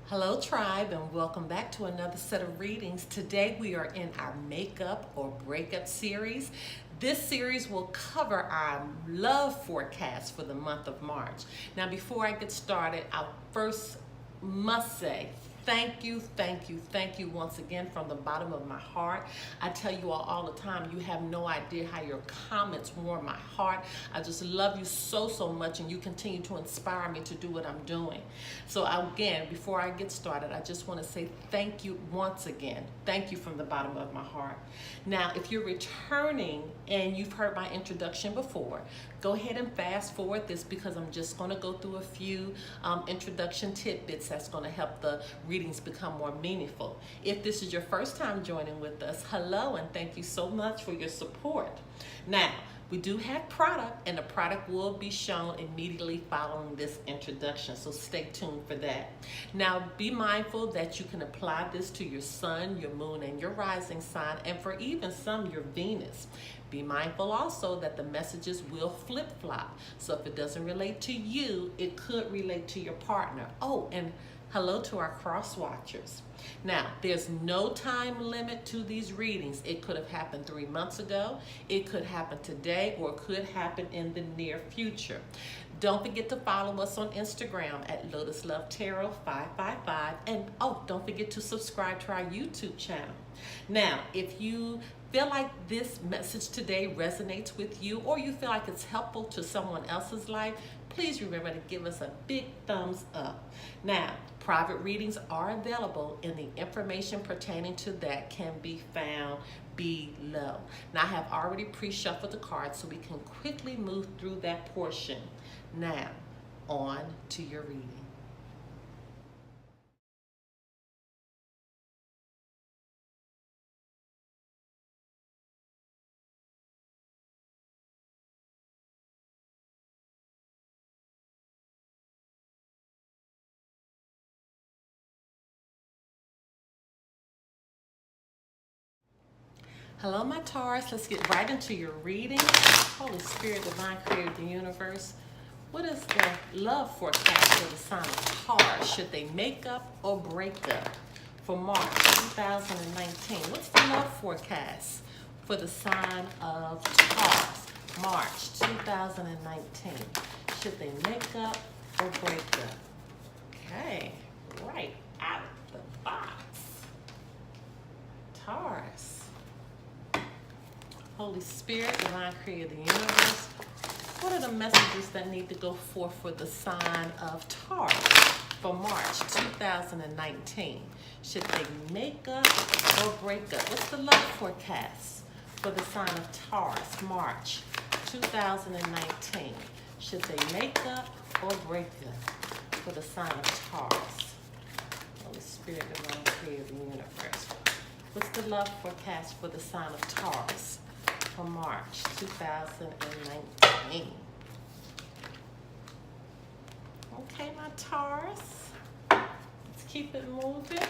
Hello tribe, and welcome back to another set of readings. Today we are in our makeup or breakup series. This series will cover our love forecast for the month of March. Now before I get started, I first must say thank you once again from the bottom of my heart. I tell you all the time, you have no idea how your comments warm my heart. I just love you so much, and you continue to inspire me to do what I'm doing. So again, before I get started, I just want to say thank you once again. Thank you from the bottom of my heart. Now, if you're returning and you've heard my introduction before, go ahead and fast forward this because I'm just going to go through a few introduction tidbits that's going to help the readings become more meaningful. If this is your first time joining with us, hello, and thank you so much for your support. Now, we do have product, and the product will be shown immediately following this introduction, so stay tuned for that. Now, be mindful that you can apply this to your sun, your moon, and your rising sign, and for even some, your Venus. Be mindful also that the messages will flip-flop, so if it doesn't relate to you, it could relate to your partner. Oh, and hello to our cross watchers. Now, there's no time limit to these readings. It could have happened 3 months ago, it could happen today, or it could happen in the near future. Don't forget to follow us on Instagram at Lotus Love Tarot 555, and oh, don't forget to subscribe to our YouTube channel. Now, if you feel like this message today resonates with you, or you feel like it's helpful to someone else's life, please remember to give us a big thumbs up. Now, private readings are available, and the information pertaining to that can be found below. Now, I have already pre-shuffled the cards so we can quickly move through that portion. Now, on to your reading. Hello, my Taurus. Let's get right into your reading. Holy Spirit, Divine Creator of the Universe, what is the love forecast for the sign of Taurus? Should they make up or break up for March 2019? What's the love forecast for the sign of Taurus, March 2019? Should they make up or break up? Okay, right out of the box. Taurus. Holy Spirit, Divine Creator of the Universe, what are the messages that need to go forth for the sign of Taurus for March 2019? Should they make up or break up? What's the love forecast for the sign of Taurus, March 2019? Should they make up or break up for the sign of Taurus? Holy Spirit, Divine Creator of the Universe, what's the love forecast for the sign of Taurus for March 2019? Okay, my Taurus, let's keep it moving.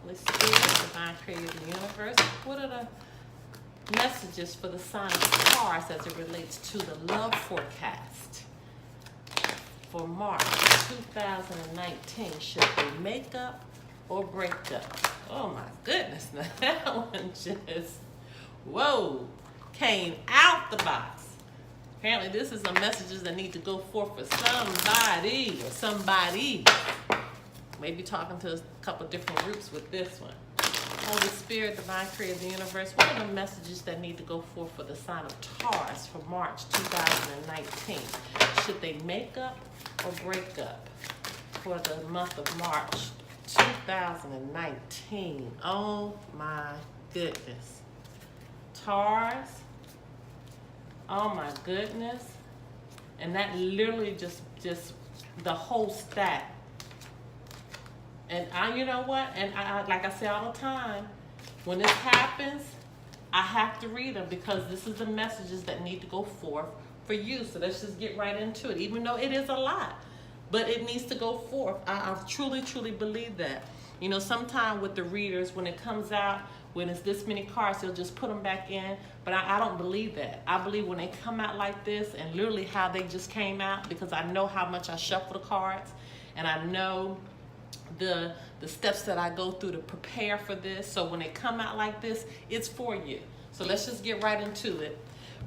Holy Spirit, Divine Creator of the Universe, what are the messages for the sign of Taurus as it relates to the love forecast for March 2019? Should they make up or break up? Oh my goodness, now that one just, whoa, came out the box. Apparently this is some messages that need to go forth for somebody or somebody. Maybe talking to a couple different groups with this one. Holy Spirit, Divine Creator of the Universe, what are the messages that need to go forth for the sign of Taurus for March 2019? Should they make up or break up for the month of March 2019? Oh my goodness. Taurus, oh my goodness. And that literally just the whole stack. And you know what? And I like I say all the time, when this happens, I have to read them because this is the messages that need to go forth for you. So let's just get right into it, even though it is a lot, but it needs to go forth. I truly believe that. You know, sometimes with the readers, when it comes out, when it's this many cards, they'll just put them back in. But I don't believe that. I believe when they come out like this, and literally how they just came out, because I know how much I shuffle the cards, and I know the steps that I go through to prepare for this. So when it come out like this, it's for you. So let's just get right into it.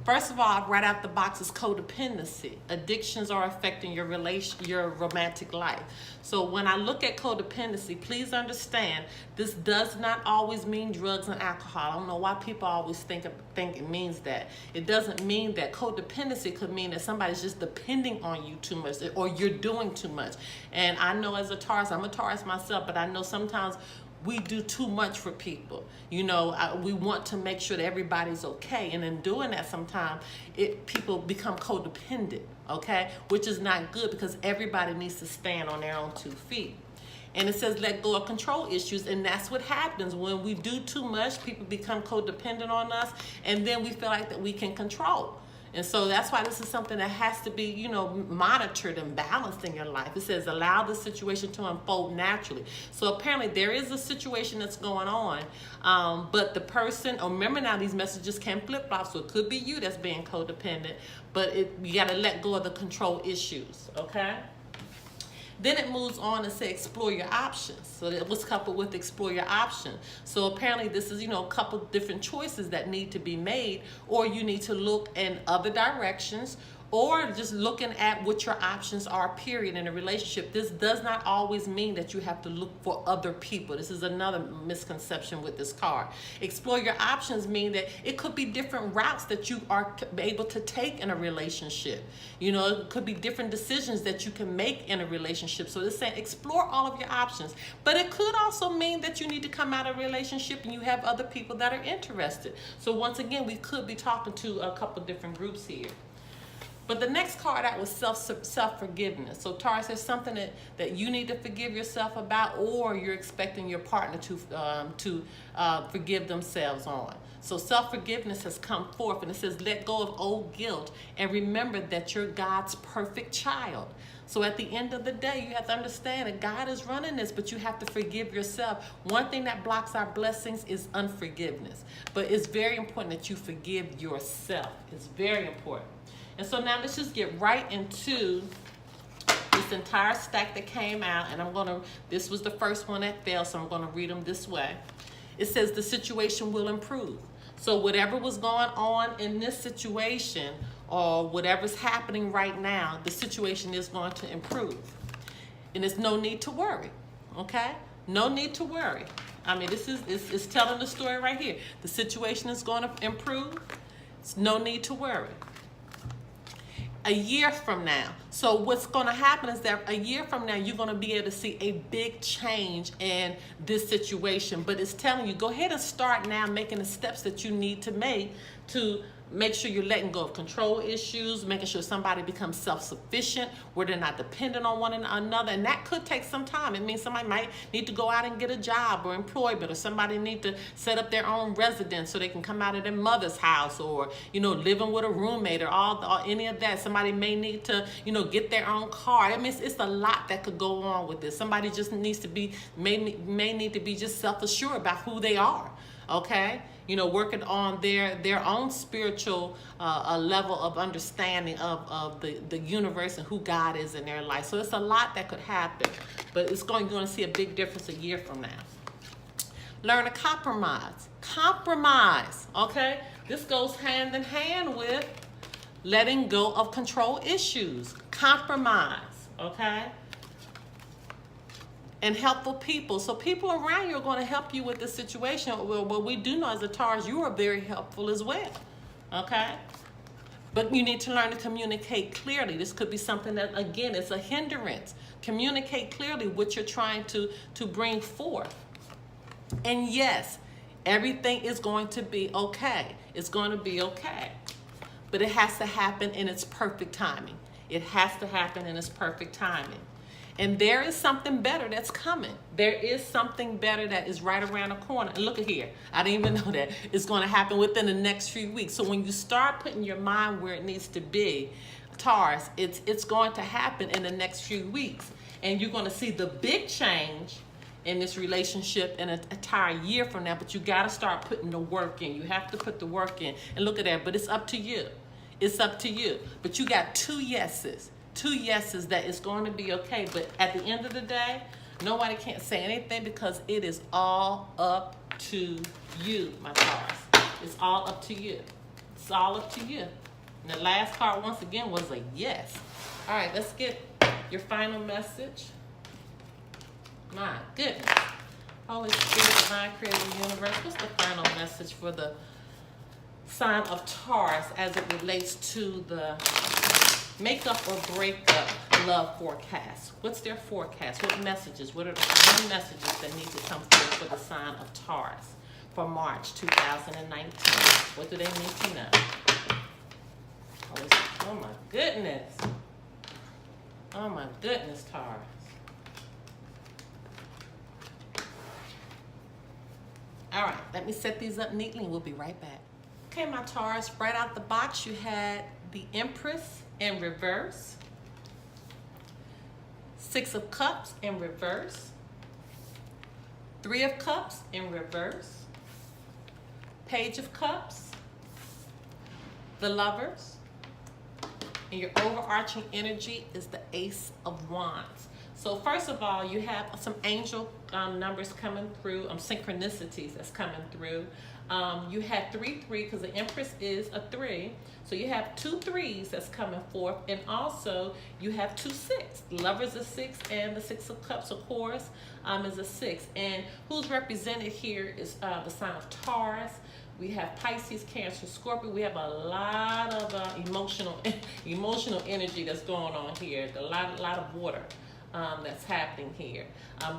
First of all, right out the box is codependency. Addictions are affecting your romantic life. So when I look at codependency, please understand this does not always mean drugs and alcohol. I don't know why people always think it means that. It doesn't mean that. Codependency could mean that somebody's just depending on you too much, or you're doing too much. And I know as a Taurus, I'm a Taurus myself, but I know sometimes we do too much for people. You know, we want to make sure that everybody's okay. And in doing that, sometimes people become codependent, okay? Which is not good, because everybody needs to stand on their own 2 feet. And it says let go of control issues, and that's what happens when we do too much. People become codependent on us, and then we feel like that we can control. And so that's why this is something that has to be, you know, monitored and balanced in your life. It says allow the situation to unfold naturally. So apparently there is a situation that's going on, but the person, remember now these messages can flip-flop, so it could be you that's being codependent, but you got to let go of the control issues, okay? Then it moves on and say explore your options. So it was coupled with explore your options. So apparently this is, you know, a couple different choices that need to be made, or you need to look in other directions, or just looking at what your options are, period, in a relationship. This does not always mean that you have to look for other people. This is another misconception with this card. Explore your options mean that it could be different routes that you are able to take in a relationship. You know, it could be different decisions that you can make in a relationship. So it's saying explore all of your options. But it could also mean that you need to come out of a relationship and you have other people that are interested. So once again, we could be talking to a couple different groups here. But the next card out was self-forgiveness. So Taurus, there's something that you need to forgive yourself about, or you're expecting your partner to forgive themselves on. So self-forgiveness has come forth, and it says let go of old guilt and remember that you're God's perfect child. So at the end of the day, you have to understand that God is running this, but you have to forgive yourself. One thing that blocks our blessings is unforgiveness. But it's very important that you forgive yourself. It's very important. And so now let's just get right into this entire stack that came out. And this was the first one that fell, so I'm going to read them this way. It says the situation will improve. So whatever was going on in this situation, or whatever's happening right now, the situation is going to improve. And there's no need to worry, okay? No need to worry. I mean, it's telling the story right here. The situation is going to improve. It's no need to worry. A year from now. So what's going to happen is that a year from now, you're going to be able to see a big change in this situation. But it's telling you, go ahead and start now making the steps that you need to make sure you're letting go of control issues, making sure somebody becomes self-sufficient, where they're not dependent on one another. And that could take some time. It means somebody might need to go out and get a job or employment, or somebody need to set up their own residence so they can come out of their mother's house, or, you know, living with a roommate, or any of that. Somebody may need to, you know, get their own car. I mean, it's a lot that could go on with this. Somebody just needs to be, may need to be just self-assured about who they are, okay? You know, working on their own spiritual level of understanding of the universe and who God is in their life. So it's a lot that could happen, but you're going to see a big difference a year from now. Learn to compromise. Compromise, okay? This goes hand in hand with letting go of control issues. Compromise, okay? And helpful people. So people around you are going to help you with the situation. Well, what we do know as a Taurus, you are very helpful as well, okay? But you need to learn to communicate clearly. This could be something that, again, it's a hindrance. Communicate clearly what you're trying to bring forth. And yes, everything is going to be okay. It's going to be okay. But it has to happen in its perfect timing. It has to happen in its perfect timing. And there is something better that's coming. There is something better that is right around the corner. And look at here. I didn't even know that. It's going to happen within the next few weeks. So when you start putting your mind where it needs to be, Taurus, it's going to happen in the next few weeks. And you're going to see the big change in this relationship in an entire year from now. But you got to start putting the work in. You have to put the work in. And look at that. But it's up to you. It's up to you. But you got 2 yeses. 2 yeses that it's going to be okay. But at the end of the day, Nobody can't say anything because it is all up to you, my Taurus. It's all up to you. It's all up to you. And the last card, once again, was a yes. All right, let's get your final message. My goodness. Holy Spirit, Divine Creator Universe, what's the final message for the sign of Taurus as it relates to the makeup or breakup love forecast? What's their forecast? What messages? What are the messages that need to come through for the sign of Taurus for March 2019? What do they need to know? Oh my goodness. Oh my goodness, Taurus. All right, let me set these up neatly and we'll be right back. Okay, my Taurus, right out the box, you had the Empress in reverse, Six of Cups in reverse, Three of Cups in reverse, Page of Cups, the Lovers, and your overarching energy is the Ace of Wands. So first of all, you have some angel numbers coming through, synchronicities that's coming through. You had 3-3 because the Empress is a 3. So you have 2 3s that's coming forth. And also you have 2 6. The Lovers is 6 and the Six of Cups, of course, is a 6. And who's represented here is the sign of Taurus. We have Pisces, Cancer, Scorpio. We have a lot of emotional energy that's going on here. A lot of water that's happening here.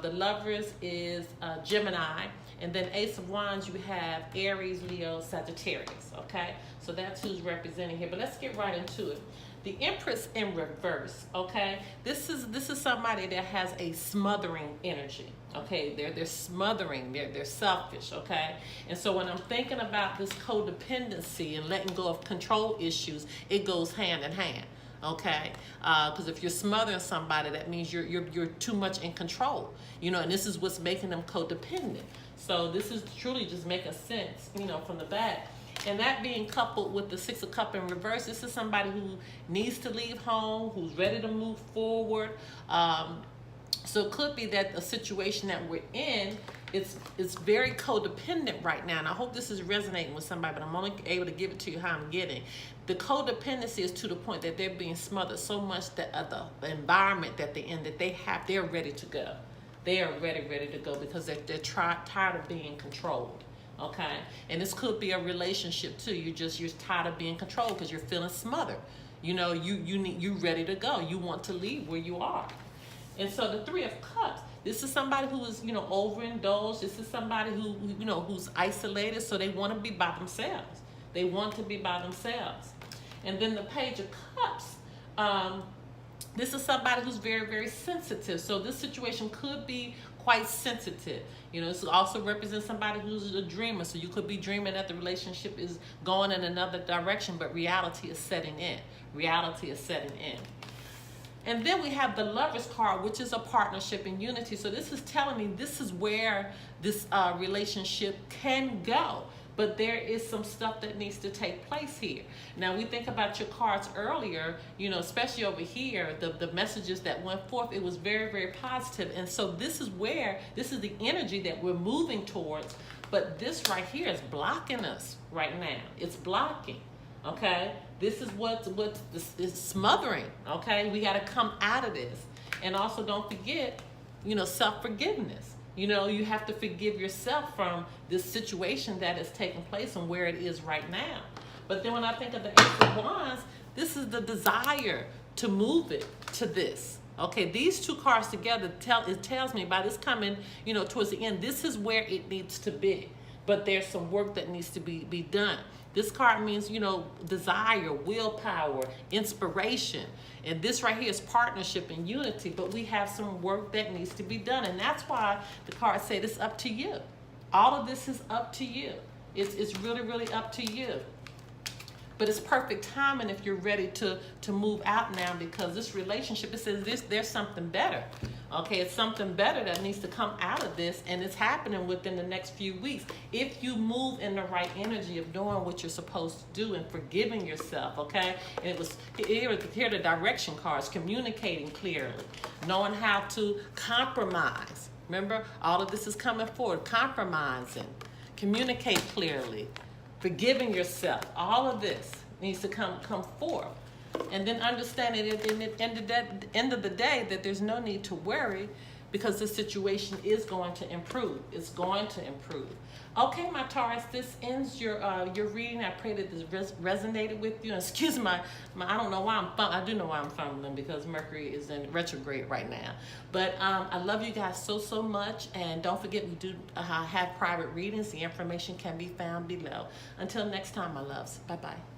The Lovers is Gemini, and then Ace of Wands, you have Aries, Leo, Sagittarius. Okay, so that's who's representing here. But let's get right into it. The Empress in reverse. Okay, this is somebody that has a smothering energy. Okay, they're smothering. They're selfish. Okay, and so when I'm thinking about this codependency and letting go of control issues, it goes hand in hand. Okay, because if you're smothering somebody, that means you're too much in control, and this is what's making them codependent. So this is truly just making sense, from the back. And that being coupled with the Six of Cups in reverse, this is somebody who needs to leave home, who's ready to move forward. So it could be that a situation that we're in, it's very codependent right now. And I hope this is resonating with somebody, but I'm only able to give it to you how I'm getting. The codependency is to the point that they're being smothered so much that the environment that they're in, that they're ready to go. They are ready to go because they're tired of being controlled. Okay, and this could be a relationship too. You're tired of being controlled because you're feeling smothered. You ready to go. You want to leave where you are. And so the Three of Cups, this is somebody who is, overindulged. This is somebody who, who's isolated, so they want to be by themselves. They want to be by themselves. And then the Page of Cups, this is somebody who's very, very sensitive. So this situation could be quite sensitive. This also represents somebody who's a dreamer. So you could be dreaming that the relationship is going in another direction, but reality is setting in. Reality is setting in. And then we have the Lovers card, which is a partnership and unity. So this is telling me this is where this relationship can go. But there is some stuff that needs to take place here. Now, we think about your cards earlier, especially over here, the messages that went forth, it was very, very positive. And so this is the energy that we're moving towards. But this right here is blocking us right now. It's blocking, okay? This is what is smothering, okay? We got to come out of this. And also don't forget, self-forgiveness. You have to forgive yourself from this situation that is taking place and where it is right now. But then when I think of the Ace of Wands, this is the desire to move it to this. Okay, these two cards together tells me by this coming, towards the end, this is where it needs to be. But there's some work that needs to be done. This card means, desire, willpower, inspiration. And this right here is partnership and unity, but we have some work that needs to be done. And that's why the cards say it's up to you. All of this is up to you. It's really, really up to you. But it's perfect timing if you're ready to move out now, because this relationship, it says there's something better. Okay, it's something better that needs to come out of this, and it's happening within the next few weeks. If you move in the right energy of doing what you're supposed to do and forgiving yourself, okay? And it was here are the direction cards: communicating clearly, knowing how to compromise. Remember, all of this is coming forward: compromising, communicate clearly, forgiving yourself. All of this needs to come forth. And then understanding at the end of the day that there's no need to worry, because the situation is going to improve. It's going to improve. Okay, my Taurus, this ends your reading. I pray that this resonated with you. And excuse my I don't know why I do know why I'm fumbling, because Mercury is in retrograde right now. But I love you guys so much. And don't forget, we do have private readings. The information can be found below. Until next time, my loves. Bye-bye.